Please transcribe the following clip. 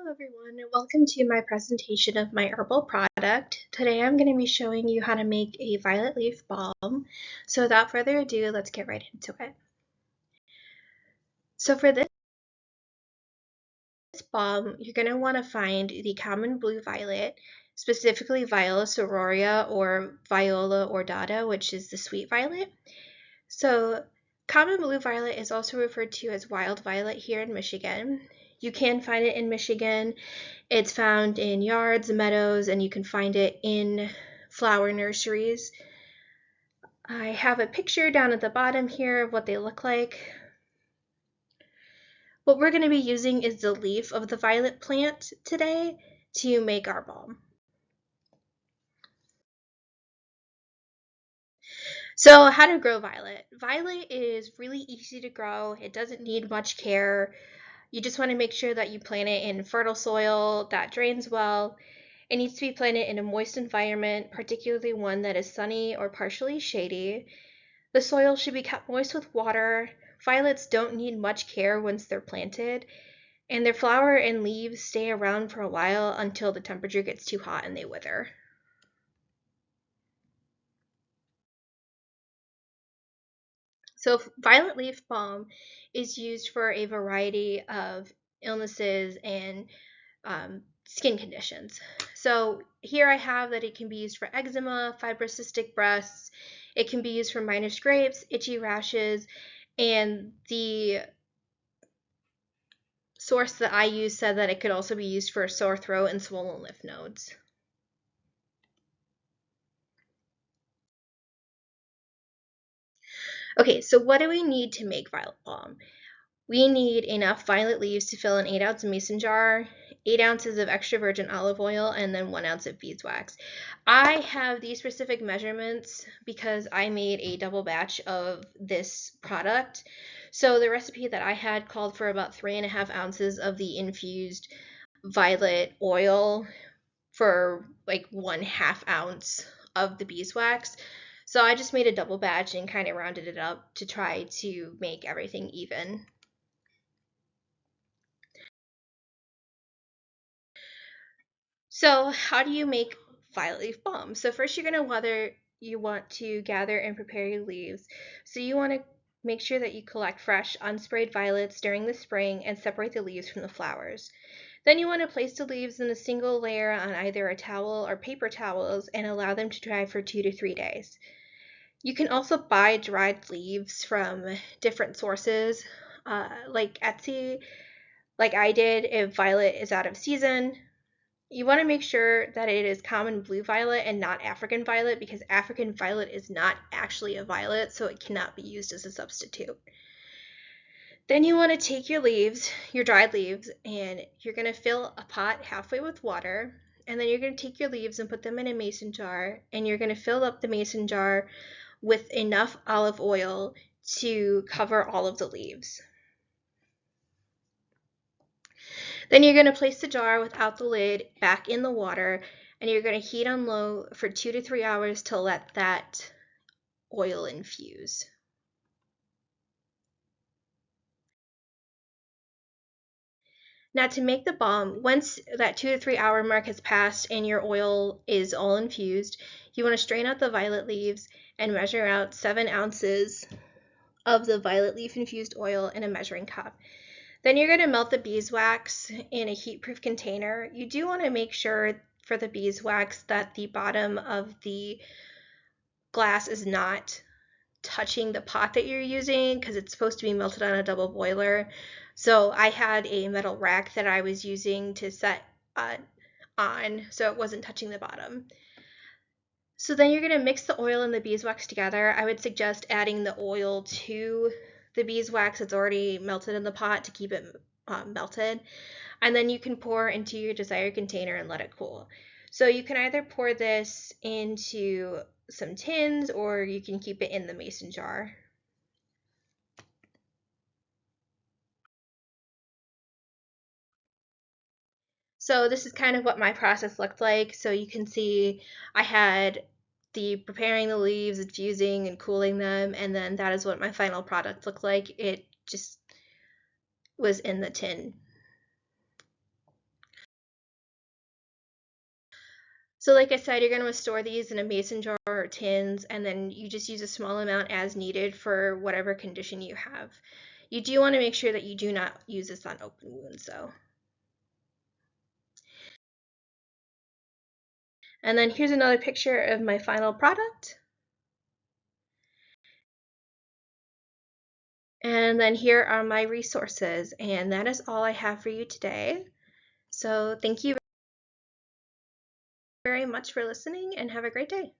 Hello everyone, and welcome to my presentation of my herbal product. Today I'm going to be showing you how to make a violet leaf balm. So without further ado, let's get right into it. So for this balm, you're going to want to find the common blue violet, specifically Viola sororia or Viola ordata, which is the sweet violet. So common blue violet is also referred to as wild violet here in Michigan. You can find it in Michigan. It's found in yards, meadows, and you can find it in flower nurseries. I have a picture down at the bottom here of what they look like. What we're going to be using is the leaf of the violet plant today to make our balm. So how to grow violet. Violet is really easy to grow. It doesn't need much care. You just want to make sure that you plant it in fertile soil that drains well. It needs to be planted in a moist environment, particularly one that is sunny or partially shady. The soil should be kept moist with water. Violets don't need much care once they're planted, and their flower and leaves stay around for a while until the temperature gets too hot and they wither. So violet leaf balm is used for a variety of illnesses and skin conditions. So here I have that it can be used for eczema, fibrocystic breasts, it can be used for minor scrapes, itchy rashes, and the source that I used said that it could also be used for sore throat and swollen lymph nodes. Okay, so what do we need to make violet balm? We need enough violet leaves to fill an 8-ounce mason jar, 8 ounces of extra virgin olive oil, and then 1 ounce of beeswax. I have these specific measurements because I made a double batch of this product. So the recipe that I had called for about 3.5 ounces of the infused violet oil for like 1/2 ounce of the beeswax. So I just made a double batch and kind of rounded it up to try to make everything even. So how do you make violet leaf balm? So first you're going to want to gather and prepare your leaves. So you want to make sure that you collect fresh unsprayed violets during the spring and separate the leaves from the flowers. Then you want to place the leaves in a single layer on either a towel or paper towels and allow them to dry for 2 to 3 days. You can also buy dried leaves from different sources, like Etsy, like I did if violet is out of season. You want to make sure that it is common blue violet and not African violet because African violet is not actually a violet, so it cannot be used as a substitute. Then you want to take your leaves, your dried leaves, and you're going to fill a pot halfway with water. And then you're going to take your leaves and put them in a mason jar, and you're going to fill up the mason jar with enough olive oil to cover all of the leaves. Then you're going to place the jar without the lid back in the water, and you're going to heat on low for 2 to 3 hours to let that oil infuse. Now to make the balm, once that 2 to 3 hour mark has passed and your oil is all infused, you want to strain out the violet leaves and measure out 7 ounces of the violet leaf infused oil in a measuring cup. Then you're going to melt the beeswax in a heat-proof container. You do want to make sure for the beeswax that the bottom of the glass is not touching the pot that you're using because it's supposed to be melted on a double boiler. So I had a metal rack that I was using to set on so it wasn't touching the bottom. So then you're going to mix the oil and the beeswax together. I would suggest adding the oil to the beeswax that's already melted in the pot to keep it melted. And then you can pour into your desired container and let it cool. So you can either pour this into some tins or you can keep it in the mason jar. So this is kind of what my process looked like. So you can see I had the preparing the leaves, infusing and cooling them, and then that is what my final product looked like. It just was in the tin. So like I said, you're going to store these in a mason jar or tins, and then you just use a small amount as needed for whatever condition you have. You do want to make sure that you do not use this on open wounds, though. And then here's another picture of my final product. And then here are my resources, and that is all I have for you today. So thank you very much for listening, and have a great day.